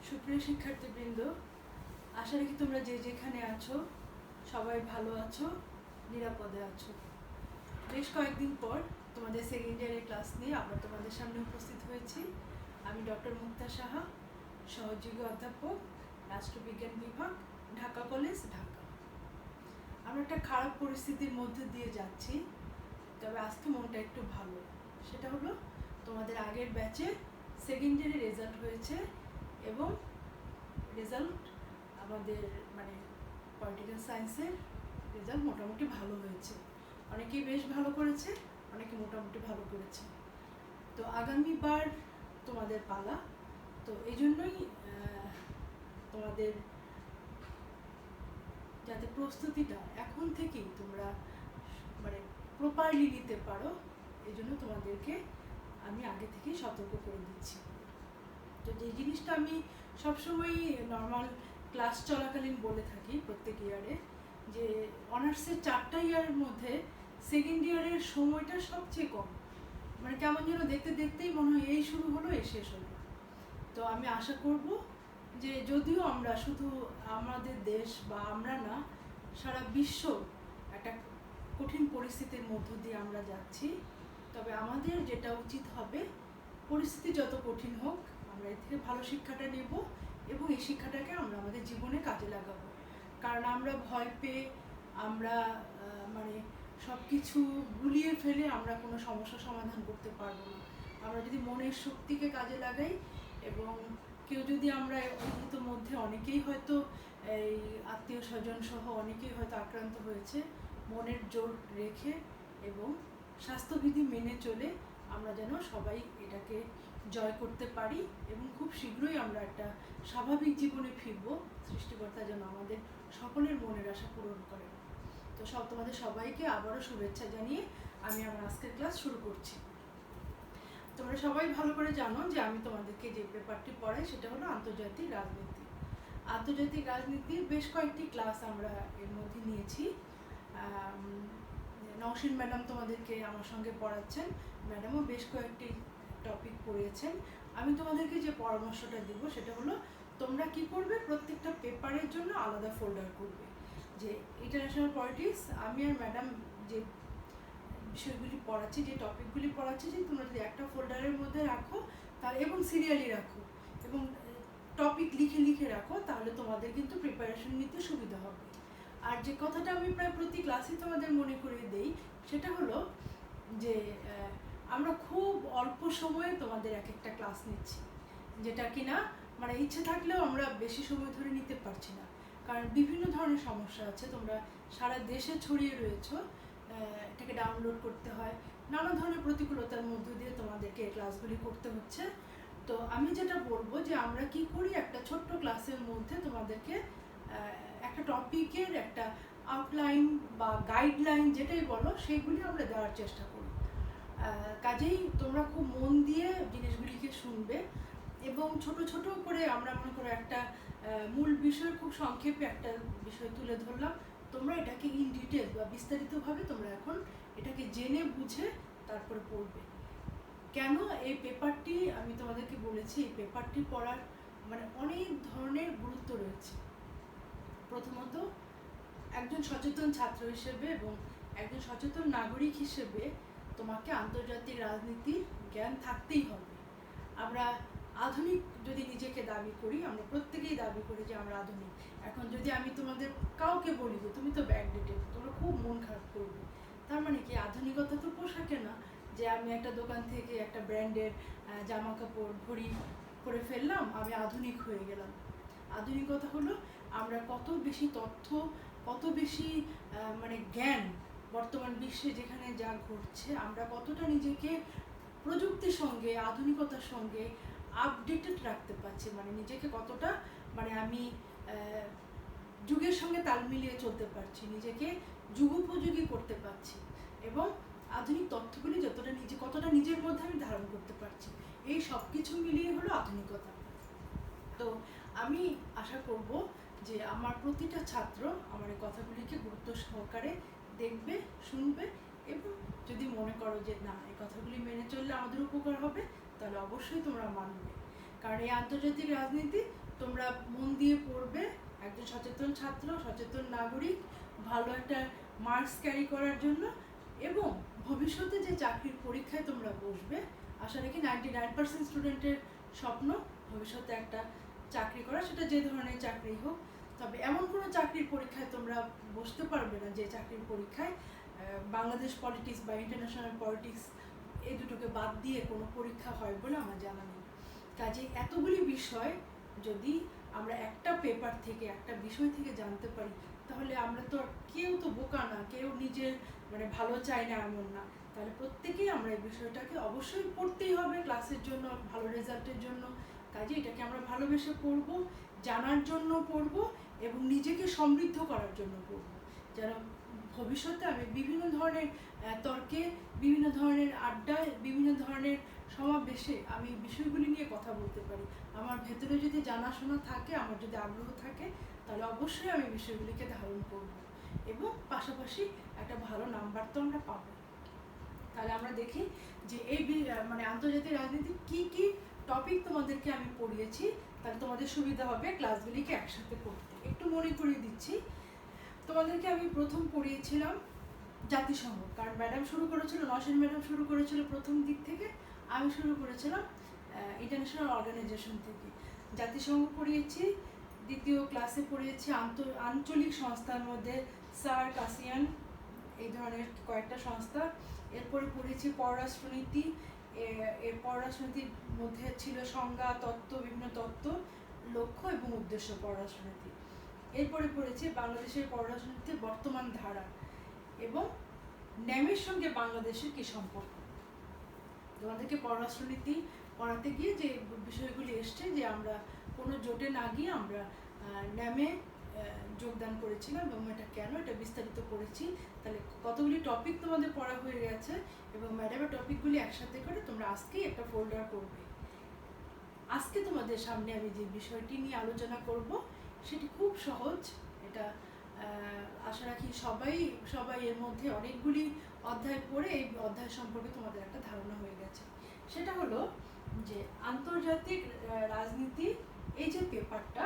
সুপ্রিয় শিক্ষার্থীবৃন্দ, আশা রাখি তোমরা যে যেখানে আছো সবাই ভালো আছো, নিরাপদে আছো। বেশ কয়েকদিন পর তোমাদের সেকেন্ড ইয়ারের ক্লাস নিয়ে আবার তোমাদের সামনে উপস্থিত হয়েছি। আমি ডক্টর মুক্তা সাহা, সহযোগী অধ্যাপক, রাষ্ট্রবিজ্ঞান বিভাগ, ঢাকা কলেজ, ঢাকা। আমরা একটা খারাপ পরিস্থিতির মধ্যে দিয়ে যাচ্ছি, তবে আজকে মনটা একটু ভালো। সেটা হলো তোমাদের আগের ব্যাচে সেকেন্ড ইয়ারের রেজাল্ট হয়েছে এবং রেজাল্ট আমাদের পলিটিক্যাল সায়েন্সের রেজাল্ট মোটামুটি ভালো হয়েছে। অনেকেই বেশ ভালো করেছে, অনেকে মোটামুটি ভালো করেছে। তো আগামীবার তোমাদের পালা, তো এই জন্যই তোমাদের যাতে প্রস্তুতিটা এখন থেকেই তোমরা প্রপারলি নিতে পারো, এই জন্য তোমাদেরকে আমি আগে থেকেই সতর্ক করে দিচ্ছি। তো যে জিনিসটা আমি সবসময় নর্মাল ক্লাস চলাকালীন বলে থাকি প্রত্যেক ইয়ারে, যে অনার্সের 4টা ইয়ারের মধ্যে সেকেন্ড ইয়ারের সময়টা সবচেয়ে কম। কেমন যেন দেখতে দেখতেই মনে হয় এই শুরু হলো এই শেষ হলো। তো আমি আশা করব যে যদিও আমরা শুধু আমাদের দেশ বা আমরা না, সারা বিশ্ব একটা কঠিন পরিস্থিতির মধ্য দিয়ে আমরা যাচ্ছি, তবে আমাদের যেটা উচিত হবে, পরিস্থিতি যত কঠিন হোক আমরা এর থেকে ভালো শিক্ষাটা নেব এবং এই শিক্ষাটাকে আমরা আমাদের জীবনে কাজে লাগাবো। কারণ আমরা ভয় পেয়ে আমরা সব কিছু গুলিয়ে ফেলে আমরা কোনো সমস্যা সমাধান করতে পারবো না। আমরা যদি মনের শক্তিকে কাজে লাগাই এবং কেউ যদি আমরা মধ্যে অনেকেই হয়তো এই আত্মীয় স্বজন সহ অনেকেই হয়তো আক্রান্ত হয়েছে, মনের জোর রেখে এবং স্বাস্থ্যবিধি মেনে চলে আমরা যেন সবাই এটাকে জয় করতে পারি এবং খুব শীঘ্রই আমরা একটা স্বাভাবিক জীবনে ফিরব। সৃষ্টিকর্তা যেন আমাদের সকলের মনের আশা পূরণ করেন। তো তোমাদের সবাইকে আবারও শুভেচ্ছা জানিয়ে আমি আমার আজকের ক্লাস শুরু করছি। তোমরা সবাই ভালো করে জানো যে আমি তোমাদেরকে যে পেপারটি পড়াই সেটা হলো আন্তর্জাতিক রাজনীতি। আন্তর্জাতিক রাজনীতির বেশ কয়েকটি ক্লাস আমরা এর মধ্যে নিয়েছি। নওশিন ম্যাডাম তোমাদেরকে আমার সঙ্গে পড়াচ্ছেন, ম্যাডামও বেশ কয়েকটি টপিক পড়িয়েছেন। আমি তোমাদেরকে যে পরামর্শটা দিব সেটা হলো, তোমরা কি করবে, প্রত্যেকটা পেপারের জন্য আলাদা ফোল্ডার করবে। যে ইন্টারন্যাশনাল পলিটিক্স আমি আর ম্যাডাম যে বিষয়গুলি পড়াচ্ছি, যে টপিকগুলি পড়াচ্ছি, যে তোমরা যদি একটা ফোল্ডারের মধ্যে রাখো এবং সিরিয়ালি রাখো এবং টপিক লিখে লিখে রাখো, তাহলে তোমাদের কিন্তু প্রিপারেশন নিতে সুবিধা হবে। আর যে কথাটা আমি প্রায় প্রতি ক্লাসে তোমাদের মনে করিয়ে দেই সেটা হলো যে আমরা খুব অল্প সময়ে তোমাদের এক একটা ক্লাস নিচ্ছি, যেটা কিনা ইচ্ছে থাকলেও আমরা বেশি সময় ধরে নিতে পারছি না, কারণ বিভিন্ন ধরনের সমস্যা আছে। তোমরা সারা দেশে ছড়িয়ে রয়েছো, এটাকে ডাউনলোড করতে হয়, নানা ধরনের প্রতিকূলতার মধ্য দিয়ে তোমাদেরকে এই ক্লাসগুলি করতে হচ্ছে। তো আমি যেটা বলবো যে আমরা কি করি, একটা ছোট্ট ক্লাসের মধ্যে তোমাদেরকে একটা টপিকের একটা আউটলাইন বা গাইডলাইন যেটাই বলো সেইগুলি আমরা দেওয়ার চেষ্টা করি। কাজেই তোমরা খুব মন দিয়ে জিনিসগুলিকে শুনবে এবং ছোট ছোট করে আমরা মনে করো একটা মূল বিষয় খুব সংক্ষেপে একটা বিষয় তুলে ধরলাম, তোমরা এটাকে ইন ডিটেল বা বিস্তারিতভাবে তোমরা এখন এটাকে জেনে বুঝে তারপরে পড়বে। কেন এই পেপারটি আমি তোমাদেরকে বলেছি, এই পেপারটি পড়ার অনেক ধরনের গুরুত্ব রয়েছে। প্রথমত, একজন সচেতন ছাত্র হিসেবে এবং একজন সচেতন নাগরিক হিসেবে তোমাকে আন্তর্জাতিক রাজনীতির জ্ঞান থাকতেই হবে। আমরা আধুনিক যদি নিজেকে দাবি করি, আমরা প্রত্যেকেই দাবি করি যে আমরা আধুনিক। এখন যদি আমি তোমাদের কাউকে বলি যে তুমি তো ব্যাকডেটেড, তোমরা খুব মন খারাপ করবে। তার মানে কি, আধুনিকতা তো পোশাকে না যে আমি একটা দোকান থেকে একটা ব্র্যান্ডের জামা কাপড় ঘড়ি করে ফেললাম, আমি আধুনিক হয়ে গেলাম। আধুনিকতা হলো আমরা কত বেশি তথ্য, কত বেশি জ্ঞান বর্তমান বিশ্বে যেখানে যা ঘটছে, আমরা কতটা নিজেকে প্রযুক্তির সঙ্গে আধুনিকতার সঙ্গে আপডেটেড রাখতে পারছি, নিজেকে কতটা আমি যুগের সঙ্গে তাল মিলিয়ে চলতে পারছি, নিজেকে যুগোপযোগী করতে পারছি এবং আধুনিক তথ্যগুলি কতটা নিজের মধ্যে আমি ধারণ করতে পারছি, এই সব কিছু মিলিয়ে হলো আধুনিকতা। তো আমি আশা করব যে আমার প্রতিটা ছাত্র আমার এই কথাগুলিকে গুরুত্ব সহকারে দেখবে, শুনবে এবং যদি মনে করো যে না, এই কথাগুলি মেনে চললে আমাদের উপকার হবে, তাহলে অবশ্যই তোমরা মানবে। কারণ এই আন্তর্জাতিক রাজনীতি তোমরা মন দিয়ে পড়বে, একজন সচেতন ছাত্র, সচেতন নাগরিক, ভালো একটা মার্কস ক্যারি করার জন্য, এবং ভবিষ্যতে যে চাকরির পরীক্ষায় তোমরা বসবে, আশা রাখি 99% স্টুডেন্টের স্বপ্ন ভবিষ্যতে একটা চাকরি করা, সেটা যে ধরনের চাকরি হোক। তবে এমন কোনো চাকরির পরীক্ষায় তোমরা বসতে পারবে না যে চাকরির পরীক্ষায় বাংলাদেশ পলিটিক্স বা ইন্টারন্যাশনাল পলিটিক্স এই দুটোকে বাদ দিয়ে কোনো পরীক্ষা হয় বলে আমার জানা নেই। কাজে এতগুলি বিষয় যদি আমরা একটা পেপার থেকে, একটা বিষয় থেকে জানতে পারি, তাহলে আমরা তো কেউ তো বোকা না, কেউ নিজের ভালো চাই না এমন না। তাহলে প্রত্যেকেই আমরা এই বিষয়টাকে অবশ্যই পড়তেই হবে ক্লাসের জন্য, ভালো রেজাল্টের জন্য। কাজে এটাকে আমরা ভালোবেসে পড়বো, জানার জন্য পড়বো এবং নিজেকে সমৃদ্ধ করার জন্য পড়বো, যেন ভবিষ্যতে আমি বিভিন্ন ধরনের তর্কে, বিভিন্ন ধরনের আড্ডায়, বিভিন্ন ধরনের সমাবেশে আমি বিষয়গুলি নিয়ে কথা বলতে পারি। আমার ভেতরে যদি জানাশোনা থাকে, আমার যদি আগ্রহ থাকে, তাহলে অবশ্যই আমি বিষয়গুলিকে ধারণ করব এবং পাশাপাশি একটা ভালো নাম্বার তো আমরা পাবো। তাহলে আমরা দেখি যে এই আন্তর্জাতিক রাজনীতির কি কি টপিক তোমাদেরকে আমি পড়িয়েছি, তাহলে তোমাদের সুবিধা হবে ক্লাসগুলিকে একসাথে করতে। একটু মনে করিয়ে দিচ্ছি, তোমাদেরকে আমি প্রথম পড়িয়েছিলাম জাতিসংঘ, কারণ ম্যাডাম শুরু করেছিল, নওশিন ম্যাডাম শুরু করেছিল প্রথম দিক থেকে, আমি শুরু করেছিলাম ইন্টারন্যাশনাল অর্গানাইজেশন থেকে। জাতিসংঘ পড়িয়েছি, দ্বিতীয় ক্লাসে পড়িয়েছি আঞ্চলিক সংস্থার মধ্যে সার্ক, আসিয়ান, এই ধরনের কয়েকটা সংস্থা। এরপরে পড়েছি পররাষ্ট্রনীতি, এর পররাষ্ট্রনীতির মধ্যে ছিল সংজ্ঞা, তত্ত্ব, বিভিন্ন তত্ত্ব, লক্ষ্য এবং উদ্দেশ্য পররাষ্ট্রনীতি। এরপরে পড়েছি বাংলাদেশের পররাষ্ট্রনীতির বর্তমান ধারা এবং ন্যামের সঙ্গে বাংলাদেশের কি সম্পর্ক। তোমাদেরকে পররাষ্ট্রনীতি পড়াতে গিয়ে যে বিষয়গুলি এসছে, যে আমরা কোনো জোটে না গিয়ে আমরা ন্যামে যোগদান করেছিলাম এবং এটা কেন, এটা বিস্তারিত করেছি। তাহলে কতগুলি টপিক তোমাদের পড়া হয়ে গেছে এবং ম্যাডামের টপিকগুলি একসাথে করে তোমরা আজকেই একটা ফোল্ডার করবে। আজকে তোমাদের সামনে আমি যে বিষয়টি নিয়ে আলোচনা করব সেটি খুব সহজ। এটা আশা রাখি সবাই এর মধ্যে অনেকগুলি অধ্যায় পড়ে এই অধ্যায় সম্পর্কে তোমাদের একটা ধারণা হয়ে গেছে। সেটা হলো যে আন্তর্জাতিক রাজনীতি, এই যে পেপারটা,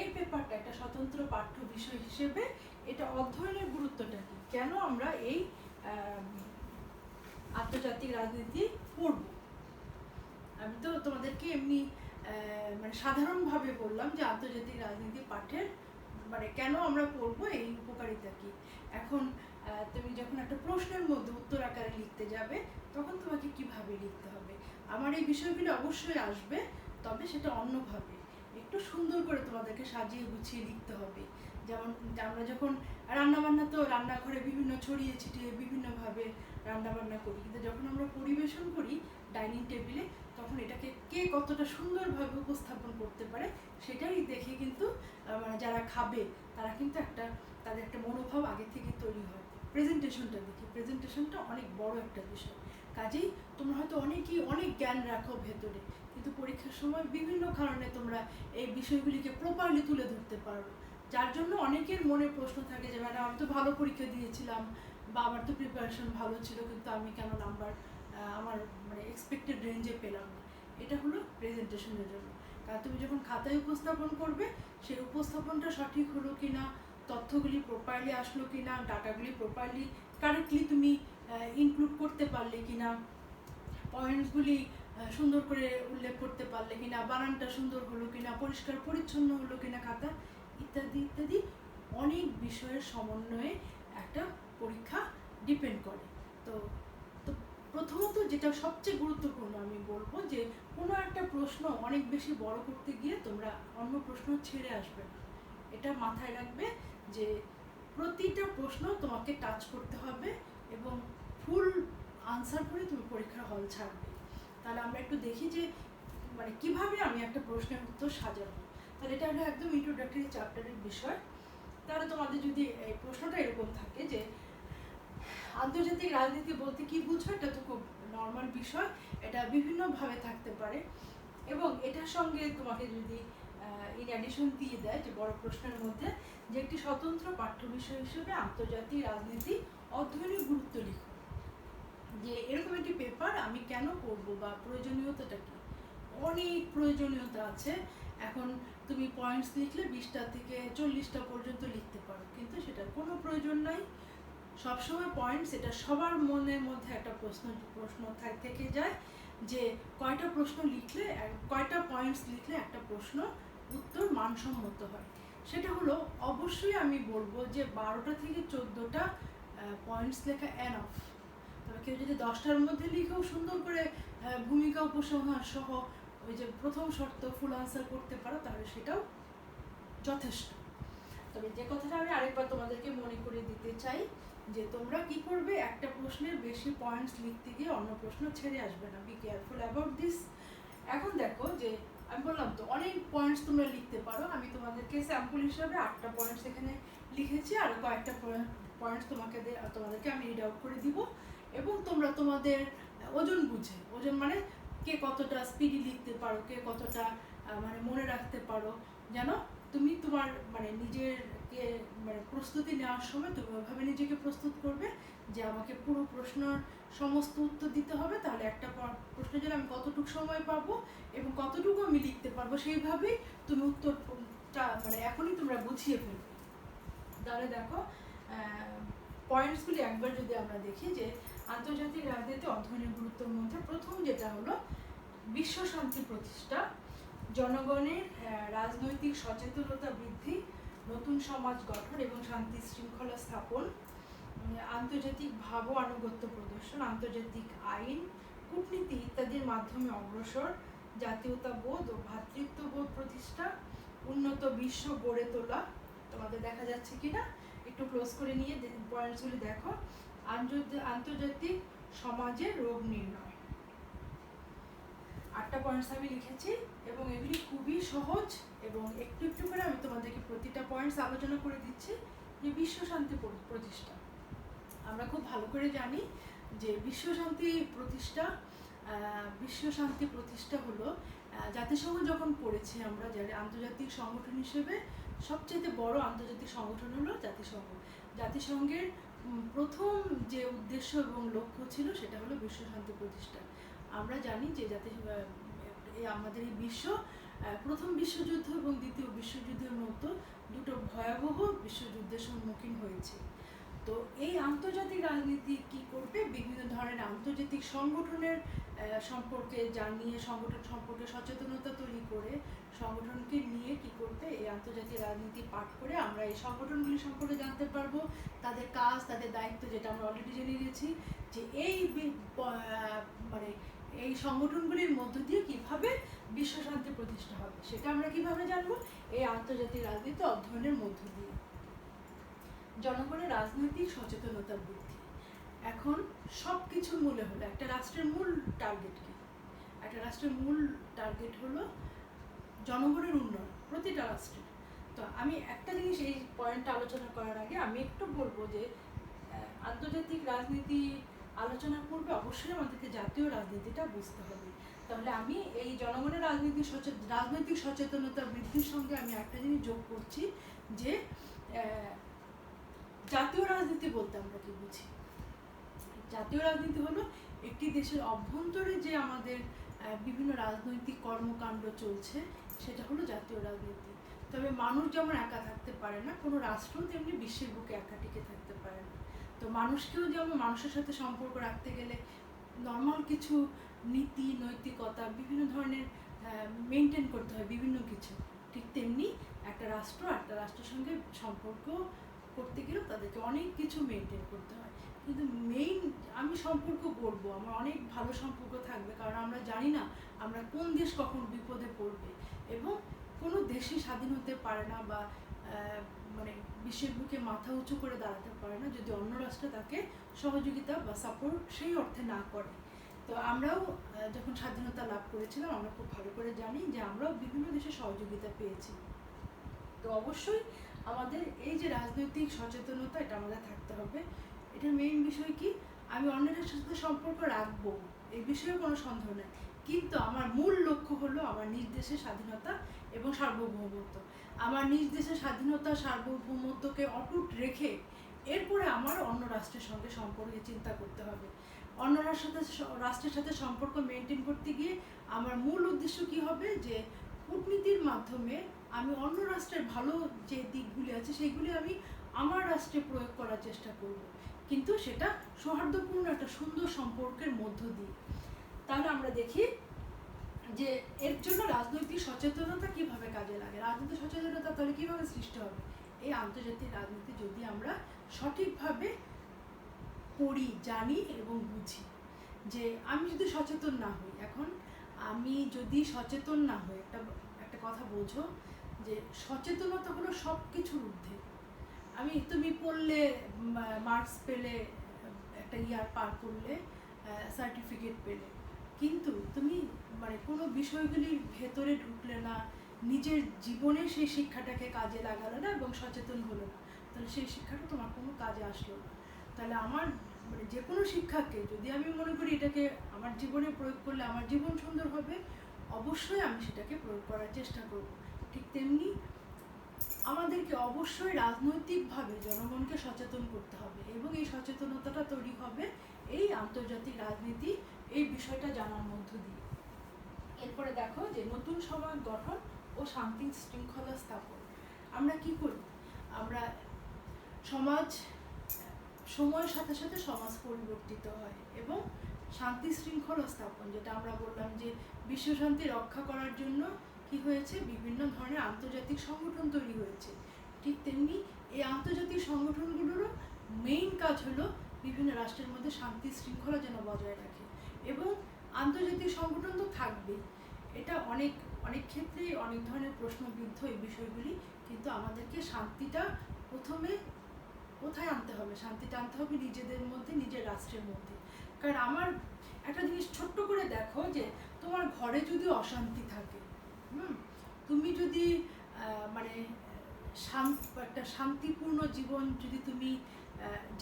এই পেপারটা একটা স্বতন্ত্র পাঠ্য বিষয় হিসেবে এটা অধ্যয়নের গুরুত্বটা কি, কেন আমরা এই আন্তর্জাতিক রাজনীতি পড়ব। আমি তো তোমাদেরকে এমনি সাধারণভাবে বললাম যে আন্তর্জাতিক রাজনীতি পাঠের কেন আমরা পড়বো, এই উপকারিতা কি। এখন তুমি যখন একটা প্রশ্নের মধ্যে উত্তর আকারে লিখতে যাবে, তখন তোমাকে কিভাবে লিখতে হবে। আমার এই বিষয়গুলো অবশ্যই আসবে, তবে সেটা অন্যভাবে একটু সুন্দর করে তোমাদেরকে সাজিয়ে গুছিয়ে লিখতে হবে। যেমন আমরা যখন রান্নাবান্না, তো রান্নাঘরে বিভিন্ন ছড়িয়ে ছিটিয়ে বিভিন্নভাবে রান্নাবান্না করি, কিন্তু যখন আমরা পরিবেশন করি ডাইনিং টেবিলে, তখন এটাকে কে কতটা সুন্দরভাবে উপস্থাপন করতে পারে সেটাই দেখে কিন্তু যারা খাবে তারা কিন্তু তাদের একটা মনোভাব আগে থেকে তৈরি হয়। প্রেজেন্টেশনটা দেখি, প্রেজেন্টেশনটা অনেক বড় একটা বিষয়। কাজেই তোমরা হয়তো অনেকেই অনেক জ্ঞান রাখো ভেতরে, কিন্তু পরীক্ষার সময় বিভিন্ন কারণে তোমরা এই বিষয়গুলিকে প্রপারলি তুলে ধরতে পারো, যার জন্য অনেকের মনে প্রশ্ন থাকে যে ম্যাডাম আমি তো ভালো পরীক্ষা দিয়েছিলাম বা আমার তো প্রিপারেশন ভালো ছিল, কিন্তু আমি কেন নাম্বার আমার এক্সপেক্টেড রেঞ্জে পেলাম না। এটা হলো প্রেজেন্টেশনের জন্য। কারণ তুমি যখন খাতায় উপস্থাপন করবে, সেই উপস্থাপনটা সঠিক হলো কি না, তথ্যগুলি প্রপারলি আসলো কি না, ডাটাগুলি প্রপারলি কারেক্টলি তুমি ইনক্লুড করতে পারলে কি না, পয়েন্টসগুলি সুন্দর করে উল্লেখ করতে পারলে কি না, বানানটা সুন্দর হলো কি না, পরিষ্কার পরিচ্ছন্ন হলো কি না খাতা, ইত্যাদি ইত্যাদি অনেক বিষয়ের সমন্বয়ে একটা পরীক্ষা ডিপেন্ড করে। তো প্রথমত যেটা সবচেয়ে গুরুত্বপূর্ণ আমি বলবো, যে কোনো একটা প্রশ্ন অনেক বেশি বড় করতে গিয়ে তোমরা অন্য প্রশ্ন ছেড়ে আসবে না। এটা মাথায় রাখবে যে প্রতিটা প্রশ্ন তোমাকে টাচ করতে হবে এবং ফুল আনসার করে তুমি পরীক্ষার হল ছাড়বে। তাহলে আমরা একটু দেখি যে কিভাবে আমি একটা প্রশ্নের উত্তর সাজাবো। তাহলে এটা হলো একদম ইন্ট্রোডাক্টরি চ্যাপ্টারের বিষয়। তাহলে তোমাদের যদি এই প্রশ্নটা এরকম থাকে যে আন্তর্জাতিক রাজনীতি বলতে কি বুঝো, এটা তো খুব নর্মাল বিষয়, এটা বিভিন্নভাবে থাকতে পারে এবং এটার সঙ্গে তোমাকে যদি ইন অ্যাডিশন দিয়ে দেয় যে বড় প্রশ্নের মধ্যে যে একটি স্বতন্ত্র পাঠ্য বিষয় হিসেবে আন্তর্জাতিক রাজনীতি অধ্যয়নের গুরুত্ব লিখো, যে এরকম একটি পেপার আমি কেন পড়বো বা প্রয়োজনীয়তাটা কি। অনেক প্রয়োজনীয়তা আছে। এখন তুমি পয়েন্টস লিখলে 20টা থেকে 40টা পর্যন্ত লিখতে পারো, কিন্তু সেটার কোনো প্রয়োজন নাই। সবসময় পয়েন্টস, এটা সবার মনের মধ্যে একটা প্রশ্ন থেকে যায় যে কয়টা প্রশ্ন লিখলে, কয়টা পয়েন্টস লিখলে একটা প্রশ্ন উত্তর মানসম্মত হয়। সেটা হলো, অবশ্যই আমি বলবো যে 12টা থেকে 14টা পয়েন্টস লেখা এনাফ। তবে কেউ যদি 10টার মধ্যে লিখেও সুন্দর করে ভূমিকা উপসংহার সহ ওই যে প্রথম শর্ত ফুল আনসার করতে পারো, তাহলে সেটাও যথেষ্ট। তবে যে কথাটা আমি আরেকবার তোমাদেরকে মনে করে দিতে চাই যে তোমরা কি করবে, একটা প্রশ্নের বেশি পয়েন্টস লিখতে গিয়ে অন্য প্রশ্ন ছেড়ে আসবে না। Be careful about this. এখন দেখো যে আমি বললাম তো অনেক পয়েন্টস তোমরা লিখতে পারো। আমি তোমাদেরকে স্যাম্পল হিসাবে 8টা পয়েন্টস এখানে লিখেছি, আর কয়েকটা পয়েন্টস তোমাদেরকে আমি রিড আউট করে দিব। এবং তোমরা তোমাদের ওজন বুঝে, ওজন মানে কে কতটা স্পিডি লিখতে পারো, কে কতটা মানে মনে রাখতে পারো, যেন তুমি তোমার মানে নিজেরকে মানে প্রস্তুতি নেওয়ার সময় তুমি ওইভাবে নিজেকে প্রস্তুত করবে যে আমাকে পুরো প্রশ্নের সমস্ত উত্তর দিতে হবে। তাহলে একটা প্রশ্নের জন্য আমি কতটুকু সময় পাবো এবং কতটুকু আমি লিখতে পারবো, সেইভাবেই তুমি উত্তরটা মানে এখনই তোমরা বুঝিয়ে ফেলবে। তাহলে দেখো পয়েন্টসগুলি একবার যদি আমরা দেখি, যে আন্তর্জাতিক রাজনীতি অধ্যয়নের গুরুত্বের মধ্যে প্রথম যেটা হলো বিশ্ব শান্তি প্রতিষ্ঠা, জনগণের রাজনৈতিক সচেতনতা বৃদ্ধি, নতুন সমাজ গঠন এবং শান্তি শৃঙ্খলা স্থাপন, আন্তর্জাতিক ভাব ও আনুগত্য প্রদর্শন, আন্তর্জাতিক আইন, কূটনীতি ইত্যাদির মাধ্যমে অগ্রসর, জাতীয়তাবোধ ও ভ্রাতৃত্ববোধ প্রতিষ্ঠা, উন্নত বিশ্ব গড়ে তোলা। তোমাদের দেখা যাচ্ছে কিনা একটু ক্লোজ করে নিয়ে পয়েন্টসগুলি দেখো। আন্তর্জাতিক সমাজে রোগ নির্ণয়, 8টা পয়েন্টস আমি লিখেছি এবং এগুলি খুবই সহজ, এবং একটু একটু করে আমি তোমাদেরকে প্রতিটা পয়েন্টস আলোচনা করে দিচ্ছি। যে বিশ্ব শান্তি প্রতিষ্ঠা, আমরা খুব ভালো করে জানি যে বিশ্ব শান্তি প্রতিষ্ঠা হলো জাতিসংঘ যখন পড়েছি আমরা, যারা আন্তর্জাতিক সংগঠন হিসেবে সবচেয়ে বড় আন্তর্জাতিক সংগঠন হলো জাতিসংঘ। জাতিসংঘের প্রথম যে উদ্দেশ্য এবং লক্ষ্য ছিল সেটা হলো বিশ্ব শান্তি প্রতিষ্ঠা। আমরা জানি যে আমাদের এই বিশ্ব প্রথম বিশ্বযুদ্ধ এবং দ্বিতীয় বিশ্বযুদ্ধের মতো দুটো ভয়াবহ বিশ্বযুদ্ধের সম্মুখীন হয়েছে। তো এই আন্তর্জাতিক রাজনীতি কি করবে, বিভিন্ন ধরনের আন্তর্জাতিক সংগঠনের সম্পর্কে জানিয়ে, সংগঠন সম্পর্কে সচেতনতা তৈরি করে, সংগঠনকে নিয়ে কি করবে, এই আন্তর্জাতিক রাজনীতি পাঠ করে আমরা এই সংগঠনগুলি সম্পর্কে জানতে পারবো, তাদের কাজ, তাদের দায়িত্ব, যেটা আমরা অলরেডি জেনে গেছি, যে এই মানে এই সংগঠনগুলির মধ্য দিয়ে কিভাবে বিশ্ব শান্তি প্রতিষ্ঠা হবে, সেটা আমরা কিভাবে জানবো, এই আন্তর্জাতিক রাজনীতি অধ্যয়নের মধ্য দিয়ে। জনগণের রাজনৈতিক সচেতনতা বৃদ্ধি, এখন সব কিছুর মূলে হলো একটা রাষ্ট্রের মূল টার্গেট কি? একটা রাষ্ট্রের মূল টার্গেট হলো জনগণের উন্নয়ন, প্রতিটা রাষ্ট্রের। তো আমি একটা জিনিস এই পয়েন্টটা আলোচনা করার আগে আমি একটু বলবো যে আন্তর্জাতিক রাজনীতি আলোচনার পূর্বে অবশ্যই আমাদেরকে জাতীয় রাজনীতিটা বুঝতে হবে। তাহলে আমি এই জনগণের রাজনৈতিক সচেতনতা বৃদ্ধির সঙ্গে আমি একটা জিনিস যোগ করছি, যে জাতীয় রাজনীতি বলতে আমরা কি বুঝি। জাতীয় রাজনীতি হলো একটি দেশের অভ্যন্তরে যে আমাদের বিভিন্ন রাজনৈতিক কর্মকাণ্ড চলছে, সেটা হলো জাতীয় রাজনীতি। তবে মানুষ যেমন একা থাকতে পারে না, কোনো রাষ্ট্র তেমনি বিশ্বের বুকে একা টিকে থাকতে পারে না। তো মানুষকেও যেমন মানুষের সাথে সম্পর্ক রাখতে গেলে নর্মাল কিছু নীতি, নৈতিকতা, বিভিন্ন ধরনের মেনটেন করতে হয় বিভিন্ন কিছু, ঠিক তেমনি একটা রাষ্ট্রের সঙ্গে সম্পর্ক করতে গেলেও তাদেরকে অনেক কিছু মেনটেন করতে হয়। কিন্তু আমি সম্পর্ক করবো, আমার অনেক ভালো সম্পর্ক থাকবে, কারণ আমরা জানি না আমরা কোন দেশ কখন বিপদে পড়বে, এবং কোনো দেশই স্বাধীন হতে পারে না বা মানে বিশ্বের বুকে মাথা উঁচু করে দাঁড়াতে পারে না যদি অন্য রাষ্ট্র তাকে সহযোগিতা বা সাপোর্ট সেই অর্থে না করে। তো আমরাও যখন স্বাধীনতা লাভ করেছিলাম, আমরা খুব ভালো করে জানি যে আমরাও বিভিন্ন দেশের সহযোগিতা পেয়েছি। তো অবশ্যই আমাদের এই যে রাজনৈতিক সচেতনতা, এটা আমাদের থাকতে হবে। এটার মেইন বিষয় কি, আমি অন্যের সাথে সম্পর্ক রাখবো, এই বিষয়ে কোনো সন্দেহ নেই, কিন্তু আমার মূল লক্ষ্য হলো আমার নিজ দেশের স্বাধীনতা এবং সার্বভৌমত্ব। আমার নিজ দেশের স্বাধীনতা, সার্বভৌমত্বকে অটুট রেখে এরপরে আমার অন্য রাষ্ট্রের সঙ্গে সম্পর্কে চিন্তা করতে হবে। অন্য রাষ্ট্রের সাথে সম্পর্ক মেনটেন করতে গিয়ে আমার মূল উদ্দেশ্য কি হবে, যে কূটনীতির মাধ্যমে আমি অন্য রাষ্ট্রের ভালো যে দিকগুলি আছে সেইগুলি আমি আমার রাষ্ট্রে প্রয়োগ করার চেষ্টা করব, কিন্তু সেটা সৌহার্দ্যপূর্ণ একটা সুন্দর সম্পর্কের মধ্য দিয়ে। তাহলে আমরা দেখি যে এর জন্য রাজনৈতিক সচেতনতা কিভাবে কাজে লাগে। রাজনৈতিক সচেতনতা তাহলে কিভাবে সৃষ্টি হবে, এই আন্তর্জাতিক রাজনীতি যদি আমরা সঠিকভাবে পড়ি, জানি এবং বুঝি। যে আমি যদি সচেতন না হই, এখন আমি যদি সচেতন না হই, একটা কথা বোঝো যে সচেতনতা হলো সব কিছুর ঊর্ধ্বে। তুমি পড়লে, মার্কস পেলে, একটা ইয়ার পার করলে, সার্টিফিকেট পেলে, কিন্তু তুমি কোনো বিষয়গুলির ভেতরে ঢুকলে না, নিজের জীবনে সেই শিক্ষাটাকে কাজে লাগালে না এবং সচেতন হলো না, তাহলে সেই শিক্ষাটা তোমার কোনো কাজে আসলো না। তাহলে আমার যে কোনো শিক্ষাকে যদি আমি মনে করি এটাকে আমার জীবনে প্রয়োগ করলে আমার জীবন সুন্দর হবে, অবশ্যই আমি সেটাকে প্রয়োগ করার চেষ্টা করব। ঠিক তেমনি আমাদেরকে অবশ্যই রাজনৈতিকভাবে জনগণকে সচেতন করতে হবে, এবং এই সচেতনতাটা তৈরি হবে এই আন্তর্জাতিক রাজনীতি এই বিষয়টা জানার মধ্য দিয়ে। এরপরে দেখো যে নতুন সমাজ গঠন ও শান্তি শৃঙ্খলা স্থাপন। আমরা কি করি, আমরা সময়ের সাথে সাথে সমাজ পরিবর্তিত হয় এবং শান্তি শৃঙ্খলা স্থাপন, যেটা আমরা বললাম যে বিশ্ব শান্তি রক্ষা করার জন্য কি হয়েছে, বিভিন্ন ধরনের আন্তর্জাতিক সংগঠন তৈরি হয়েছে। ঠিক তেমনি এই আন্তর্জাতিক সংগঠনগুলোরও মেইন কাজ হলো বিভিন্ন রাষ্ট্রের মধ্যে শান্তি শৃঙ্খলা যেন বজায় রাখে। এবং আন্তর্জাতিক সংগঠন তো থাকবেই, এটা অনেক অনেক ক্ষেত্রেই অনেক ধরনের প্রশ্নবিদ্ধ এই বিষয়গুলি, কিন্তু আমাদেরকে শান্তিটা প্রথমে কোথায় আনতে হবে, শান্তিটা আনতে হবে নিজেদের মধ্যে, নিজের রাষ্ট্রের মধ্যে। কারণ আমার একটা জিনিস ছোট্ট করে দেখো, যে তোমার ঘরে যদি অশান্তি থাকে, তুমি যদি একটা শান্তিপূর্ণ জীবন যদি তুমি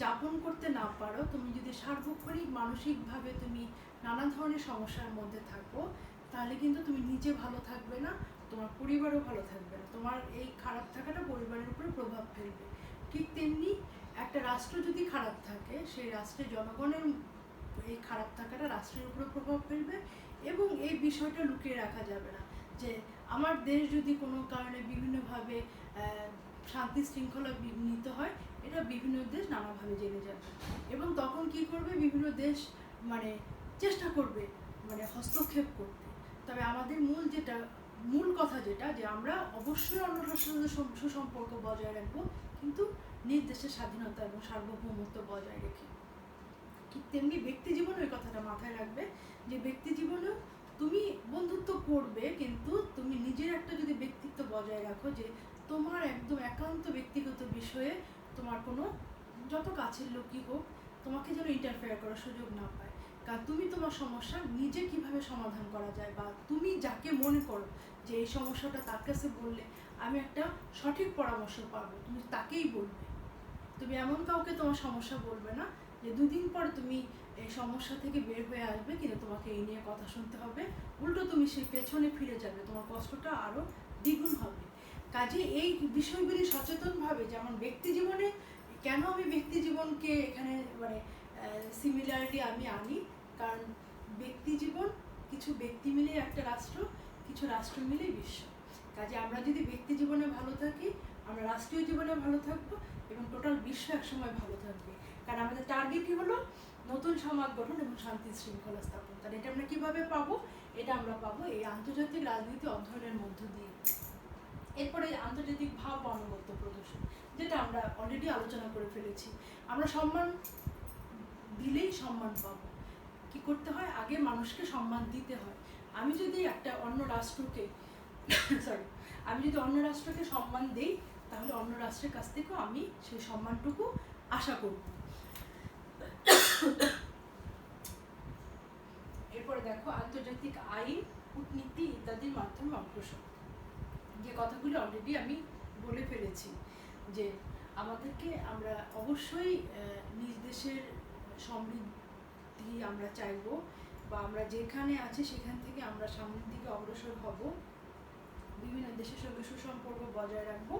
যাপন করতে না পারো, তুমি যদি সার্বক্ষণিক মানসিকভাবে তুমি নানা ধরনের সমস্যার মধ্যে থাকো, তাহলে কিন্তু তুমি নিজে ভালো থাকবে না, তোমার পরিবারও ভালো থাকবে না, তোমার এই খারাপ থাকাটা পরিবারের উপরে প্রভাব ফেলবে। ঠিক তেমনি একটা রাষ্ট্র যদি খারাপ থাকে, সেই রাষ্ট্রের জনগণের এই খারাপ থাকাটা রাষ্ট্রের উপরে প্রভাব ফেলবে। এবং এই বিষয়টা লুকিয়ে রাখা যাবে না, যে আমার দেশ যদি কোনো কারণে বিভিন্নভাবে শান্তি শৃঙ্খলা বিঘ্নিত হয়, এটা বিভিন্ন দেশ নানাভাবে জেনে যাবে, এবং তখন কি করবে, বিভিন্ন দেশ চেষ্টা করবে হস্তক্ষেপ করতে। তবে আমাদের মূল কথা যেটা, যে আমরা অবশ্যই অন্য রাষ্ট্রের সাথে সুসম্পর্ক বজায় রাখবো, কিন্তু নিজ দেশের স্বাধীনতা এবং সার্বভৌমত্ব বজায় রেখে। ঠিক তেমনি ব্যক্তি জীবনে ওই কথাটা মাথায় রাখবে, যে ব্যক্তি জীবনেও তুমি বন্ধুত্ব করবে, কিন্তু তুমি নিজের একটা যদি ব্যক্তিত্ব বজায় রাখো, যে তোমার একদম একান্ত ব্যক্তিগত বিষয়ে তোমার কোনো যত কাছের লোকই হোক তোমাকে যেন ইন্টারফেয়ার করার সুযোগ না পায়। কারণ তুমি তোমার সমস্যা নিজে কিভাবে সমাধান করা যায়, বা তুমি যাকে মনে করো যে এই সমস্যাটা তার কাছে বললে আমি একটা সঠিক পরামর্শ পাবো, তুমি তাকেই বলবে। তুমি এমন কাউকে তোমার সমস্যা বলবে না যে দুদিন পর তুমি এই সমস্যা থেকে বের হয়ে আসবে, কিন্তু তোমাকে এই নিয়ে কথা শুনতে হবে, উল্টো তুমি সেই পেছনে ফিরে যাবে, তোমার কষ্টটা আরও দ্বিগুণ হবে। কাজে এই বিষয়গুলি সচেতনভাবে, যেমন ব্যক্তি জীবনে কেন আমি ব্যক্তি জীবনকে এখানে সিমিলারিটি আমি আনি, কারণ ব্যক্তি জীবন কিছু ব্যক্তি মিলে একটা রাষ্ট্র, কিছু রাষ্ট্র মিলেই বিশ্ব। কাজে আমরা যদি ব্যক্তি জীবনে ভালো থাকি, আমরা রাষ্ট্রীয় জীবনে ভালো থাকবো, এবং টোটাল বিশ্ব একসময় ভালো থাকবে। কারণ আমাদের টার্গেটই হলো নতুন সমাজ গঠন এবং শান্তি শৃঙ্খলা স্থাপন। তাহলে এটা আমরা কীভাবে পাবো, এটা আমরা পাবো এই আন্তর্জাতিক রাজনীতি অধ্যয়নের মধ্য দিয়ে। এরপরে আন্তর্জাতিক ভাব ও আনুগত্য প্রদর্শন, যেটা আমরা অলরেডি আলোচনা করে ফেলেছি। আমরা সম্মান দিলেই সম্মান পাবো। কি করতে হয়, আগে মানুষকে সম্মান দিতে হয়। আমি যদি অন্য রাষ্ট্রকে সম্মান দিই, তাহলে অন্য রাষ্ট্রের কাছ থেকেও আমি সেই সম্মানটুকু আশা করব। এরপরে দেখো আন্তর্জাতিক আইন, কূটনীতি ইত্যাদির মাধ্যমে অগ্রসর। যে কথাগুলো অলরেডি আমি বলে ফেলেছি, যে আমরা অবশ্যই নিজ দেশের সমৃদ্ধি আমরা চাইবো, বা আমরা যেখানে আছি সেখান থেকে আমরা সামনের দিকে অগ্রসর হব, বিভিন্ন দেশের সঙ্গে সুসম্পর্ক বজায় রাখবো।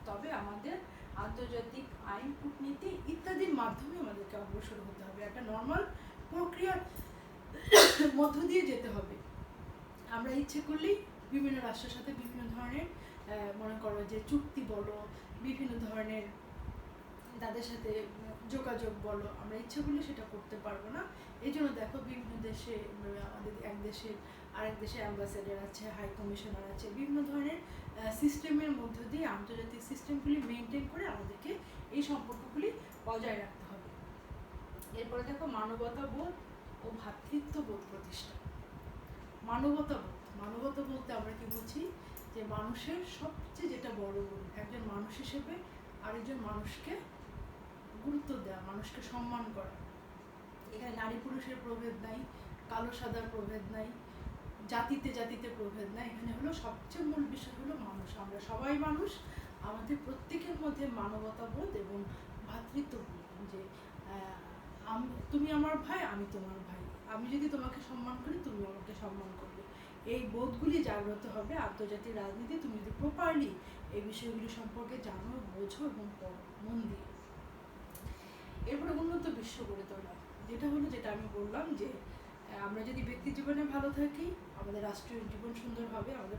তবে আমাদের আন্তর্জাতিক আইন, কূটনীতি ইত্যাদির মাধ্যমে আমাদেরকে অগ্রসর হতে হবে। একটা নর্মাল প্রক্রিয়ার মধ্য দিয়ে যেতে হবে। আমরা ইচ্ছে করলেই বিভিন্ন রাষ্ট্রের সাথে বিভিন্ন ধরনের মনে করো যে চুক্তি বলো, বিভিন্ন ধরনের তাদের সাথে যোগাযোগ বলো, আমরা ইচ্ছে করলে সেটা করতে পারবো না। এই জন্য দেখো বিভিন্ন দেশে আমাদের এক দেশের আরেক দেশে অ্যাম্বাসেডার আছে, হাই কমিশনার আছে, বিভিন্ন ধরনের সিস্টেমের মধ্য দিয়ে আন্তর্জাতিক সিস্টেমগুলি মেনটেন করে আমাদেরকে এই সম্পর্কগুলি বজায় রাখতে হবে। এরপরে দেখো মানবতাবোধ ও ভ্রাতৃত্ববোধ প্রতিষ্ঠা। মানবতা বলতে আমরা কি বুঝি, যে মানুষের সবচেয়ে যেটা বড় গুণ, একজন মানুষ হিসেবে আরেকজন মানুষকে গুরুত্ব দেওয়া, মানুষকে সম্মান করা। এখানে নারী পুরুষের প্রভেদ নাই, কালো সাদার প্রভেদ নাই, জাতিতে জাতিতে প্রভেদ নাই। এখানে হলো সবচেয়ে মূল বিষয় হলো মানুষ, আমরা সবাই মানুষ। আমাদের প্রত্যেকের মধ্যে মানবতাবোধ এবং ভ্রাতৃত্ববোধ, যে তুমি আমার ভাই, আমি তোমার ভাই, আমি যদি তোমাকে সম্মান করি তুমি আমাকে সম্মান করবে, এই বোধগুলি জাগ্রত হবে আন্তর্জাতিক রাজনীতি। তুমি যদি প্রপারলি এই বিষয়গুলি সম্পর্কে জানো, বোঝো এবং পড়ো মন দিয়ে। এরপরে উন্নত বিশ্ব গড়ে তোলা, যেটা আমি বললাম যে আমরা যদি ব্যক্তি জীবনে ভালো থাকি, আমাদের রাষ্ট্রীয় জীবন সুন্দর হবে। আমাদের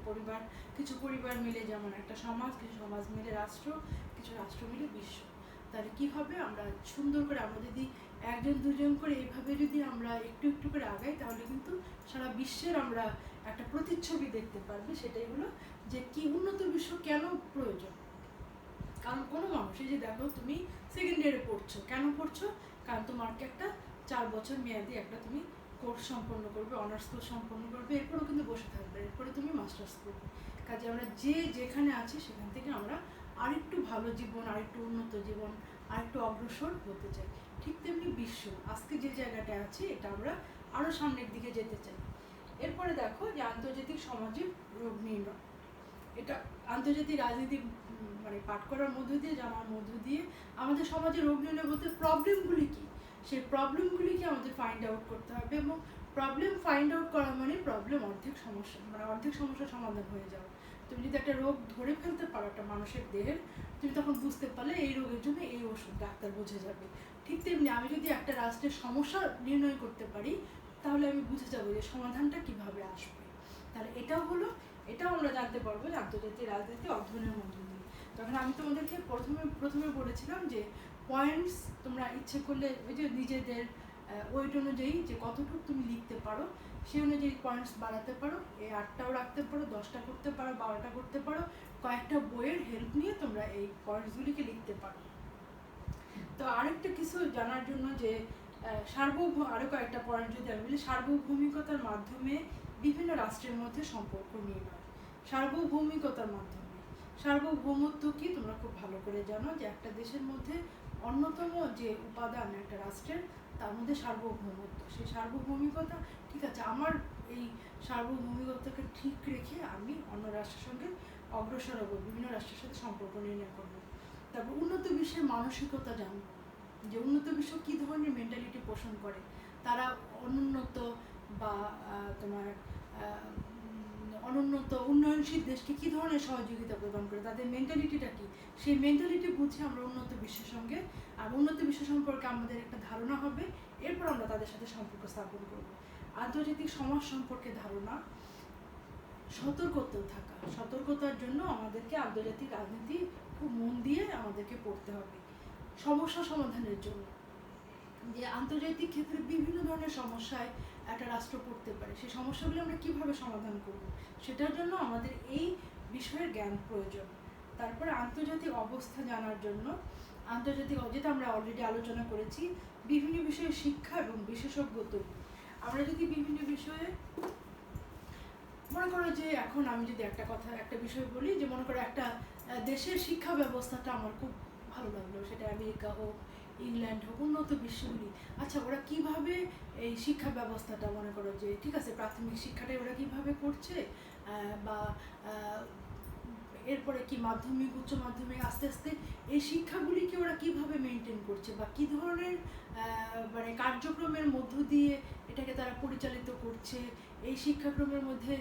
কিছু পরিবার মিলে যেমন একটা সমাজ, কিছু সমাজ মিলে রাষ্ট্র, কিছু রাষ্ট্র মিলে বিশ্ব। তাহলে কি হবে, আমরা সুন্দর করে, আমরা যদি একজন দুজন করে এইভাবে যদি আমরা একটু একটু করে আগাই, তাহলে কিন্তু সারা বিশ্বের আমরা একটা প্রতিচ্ছবি দেখতে পারবে। সেটাই হলো যে কি উন্নত বিশ্ব কেন প্রয়োজন। কারণ কোনো মানুষ, এই যে দেখো তুমি সেকেন্ড ইয়ারে পড়ছো, কেন পড়ছো? কারণ তোমাকে একটা 4 বছর মেয়াদি একটা তুমি কোর্স সম্পন্ন করবে, অনার্স কোর্স সম্পন্ন করবে, এরপরেও কিন্তু বসে থাকবে, এরপরে তুমি মাস্টার্স করবে। কাজে আমরা যেখানে আছি সেখান থেকে আমরা আরেকটু ভালো জীবন, আরেকটু উন্নত জীবন, আরেকটু অগ্রসর হতে চাই। ঠিক তেমনি বিশ্ব আজকে যে জায়গাটায় আছে, এটা আমরা আরও সামনের দিকে যেতে চাই। এরপরে দেখো যে আন্তর্জাতিক সমাজে রোগ নির্ণয়, এটা আন্তর্জাতিক রাজনীতি মানে পাঠ করার মধ্য দিয়ে, জানার মধ্য দিয়ে আমাদের সমাজে রোগ নির্ণয় বলতে প্রবলেমগুলি কী, সেই প্রবলেমগুলিকে আমাদের ফাইন্ড আউট করতে হবে। এবং প্রবলেম ফাইন্ড আউট করা মানে প্রবলেম অর্ধেক সমস্যার সমাধান হয়ে যাওয়া। তুমি যদি একটা রোগ ধরে ফেলতে পারো একটা মানুষের দেহের, তুমি তখন বুঝতে পারলে এই রোগের জন্য এই ওষুধ, ডাক্তার বুঝে যাবে। ঠিক তেমনি আমি যদি একটা রাষ্ট্রের সমস্যা নির্ণয় করতে পারি, তাহলে আমি বুঝে যাবো যে সমাধানটা কিভাবে আসবে। তাহলে এটাও আমরা জানতে পারবো যে আন্তর্জাতিক রাজনীতি অধ্যয়নের মধ্য দিয়ে। তখন আমি তোমাদেরকে প্রথমে বলেছিলাম যে পয়েন্টস তোমরা ইচ্ছে করলে ওই যে নিজেদের ওয়েট অনুযায়ী যে কতটুকু তুমি লিখতে পারো, সেই অনুযায়ী পয়েন্টস বাড়াতে পারো। এই 8টাও রাখতে পারো, 10টা করতে পারো, 12টা করতে পারো। কয়েকটা বইয়ের হেল্প নিয়ে তোমরা এই পয়েন্টসগুলিকে লিখতে পারো। তো আরেকটা কিছু জানার জন্য যে আরও কয়েকটা পয়েন্ট যদি আমি বলি, সার্বভৌমিকতার মাধ্যমে বিভিন্ন রাষ্ট্রের মধ্যে সম্পর্ক নির্ণয়। সার্বভৌমিকতার মাধ্যমে, সার্বভৌমত্ব কি তোমরা খুব ভালো করে জানো, যে একটা দেশের মধ্যে অন্যতম যে উপাদান একটা রাষ্ট্রের, তার মধ্যে সার্বভৌমত্ব। সেই সার্বভৌমিকতা, ঠিক আছে, আমার এই সার্বভৌমিকতাকে ঠিক রেখে আমি অন্য রাষ্ট্রের সঙ্গে অগ্রসর হবো, বিভিন্ন রাষ্ট্রের সাথে সম্পর্ক নির্ণয় করবো। তারপর উন্নত বিশ্বের মানসিকতা জানবো, যে উন্নত বিশ্ব কী ধরনের মেন্টালিটি পোষণ করে, তারা অনুন্নত বা তোমার অনুন্নত উন্নয়নশীল দেশকে কী ধরনের সহযোগিতা প্রদান করে, তাদের মেন্টালিটিটা কী, সেই মেন্টালিটি বুঝে আমরা উন্নত বিশ্বের সঙ্গে আর উন্নত বিশ্ব সম্পর্কে আমাদের একটা ধারণা হবে। এরপর আমরা তাদের সাথে সম্পর্ক স্থাপন করব। আন্তর্জাতিক সমাজ সম্পর্কে ধারণা, সতর্কতার জন্য আমাদেরকে আন্তর্জাতিক রাজনীতি খুব মন দিয়ে আমাদেরকে পড়তে হবে। সমস্যা সমাধানের জন্য, যে আন্তর্জাতিক ক্ষেত্রে বিভিন্ন ধরনের সমস্যায় একটা রাষ্ট্র পড়তে পারে, সেই সমস্যাগুলো আমরা কীভাবে সমাধান করব, সেটার জন্য আমাদের এই বিষয়ের জ্ঞান প্রয়োজন। তারপরে আন্তর্জাতিক অবস্থা জানার জন্য, যেটা আমরা অলরেডি আলোচনা করেছি, বিভিন্ন বিষয়ে শিক্ষা এবং বিশেষজ্ঞত্ব। আমরা যদি বিভিন্ন বিষয়ে মনে করো যে এখন আমি যদি একটা বিষয় বলি, যে মনে করো একটা দেশের শিক্ষা ব্যবস্থাটা আমার খুব ভালো লাগলো, সেটা আমেরিকা হোক, ইংল্যান্ড হোক, উন্নত বিশ্বগুলি, আচ্ছা ওরা কিভাবে এই শিক্ষা ব্যবস্থাটা, মনে করো যে ঠিক আছে প্রাথমিক শিক্ষাটাই ওরা কিভাবে করছে, বা এরপরে কি মাধ্যমিক, উচ্চ মাধ্যমিক, আস্তে আস্তে এই শিক্ষাগুলিকে ওরা কিভাবে মেনটেন করছে, বা কী ধরনের মানে কার্যক্রমের মধ্য দিয়ে এটাকে তারা পরিচালিত করছে, এই শিক্ষাক্রমের মধ্যে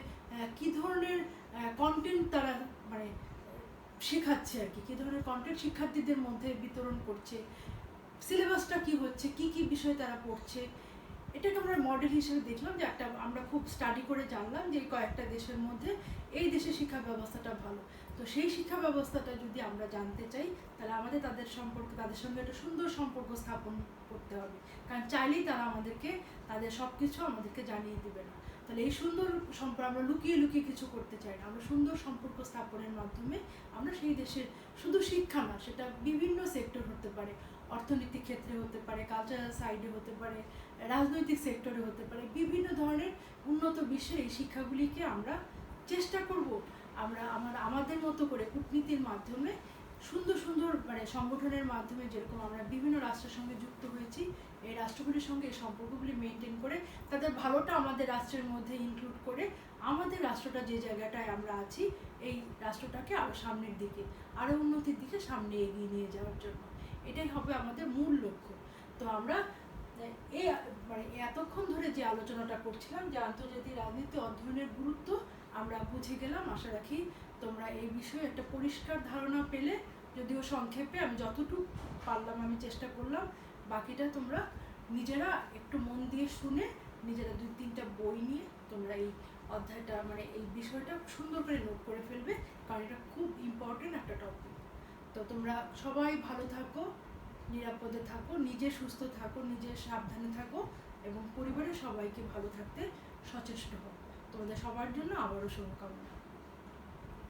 কী ধরনের কন্টেন্ট তারা মানে শেখাচ্ছে আর কি, কী ধরনের কন্টেন্ট শিক্ষার্থীদের মধ্যে বিতরণ করছে, সিলেবাসটা কি হচ্ছে, কি কি বিষয় তারা পড়ছে, এটাকে আমরা মডেল হিসেবে দেখলাম, যে একটা আমরা খুব স্টাডি করে জানলাম যে কয়েকটা দেশের মধ্যে এই দেশের শিক্ষা ব্যবস্থাটা ভালো। তো সেই শিক্ষা ব্যবস্থাটা যদি আমরা জানতে চাই, তাহলে আমাদের তাদের সঙ্গে একটা সুন্দর সম্পর্ক স্থাপন করতে হবে, কারণ চাইলেই তারা আমাদেরকে তাদের সব কিছু আমাদেরকে জানিয়ে দেবে না। তাহলে এই সুন্দর সম্পর্ক আমরা লুকিয়ে লুকিয়ে কিছু করতে চাই না, আমরা সুন্দর সম্পর্ক স্থাপনের মাধ্যমে আমরা সেই দেশের শুধু শিক্ষা না, সেটা বিভিন্ন সেক্টর হতে পারে, অর্থনৈতিক ক্ষেত্রে হতে পারে, কালচারাল সাইডে হতে পারে, রাজনৈতিক সেক্টরে হতে পারে, বিভিন্ন ধরনের উন্নত বিশ্বের এই শিক্ষাগুলিকে আমরা চেষ্টা করব আমরা আমাদের মতো করে কূটনীতির মাধ্যমে সুন্দর সুন্দর সংগঠনের মাধ্যমে, যেরকম আমরা বিভিন্ন রাষ্ট্রের সঙ্গে যুক্ত হয়েছি, এই রাষ্ট্রগুলির সঙ্গে এই সম্পর্কগুলি মেনটেন করে তাদের ভালোটা আমাদের রাষ্ট্রের মধ্যে ইনক্লুড করে আমাদের রাষ্ট্রটা যে জায়গাটায় আমরা আছি এই রাষ্ট্রটাকে আরও সামনের দিকে, আরও উন্নতির দিকে সামনে এগিয়ে নিয়ে যাওয়ার জন্য, এটাই হবে আমাদের মূল লক্ষ্য। তো আমরা এই এতক্ষণ ধরে যে আলোচনাটা করছিলাম যে আন্তর্জাতিক রাজনীতি অধ্যয়নের গুরুত্ব আমরা বুঝে গেলাম। আশা রাখি তোমরা এই বিষয়ে একটা পরিষ্কার ধারণা পেলে, যদিও সংক্ষেপে আমি যতটুকু পারলাম আমি চেষ্টা করলাম, বাকিটা তোমরা নিজেরা একটু মন দিয়ে শুনে নিজেরা 2-3টা বই নিয়ে তোমরা এই অধ্যায়টা এই বিষয়টা সুন্দর করে নোট করে ফেলবে, কারণ এটা খুব ইম্পর্টেন্ট একটা টপিক। তো তোমরা সবাই ভালো থাকো, নিরাপদে থাকো, নিজে সুস্থ থাকো, নিজে সাবধানে থাকো এবং পরিবারের সবাইকে ভালো থাকতে সচেষ্ট হও। তোমাদের সবার জন্য আবারও শুভকামনা।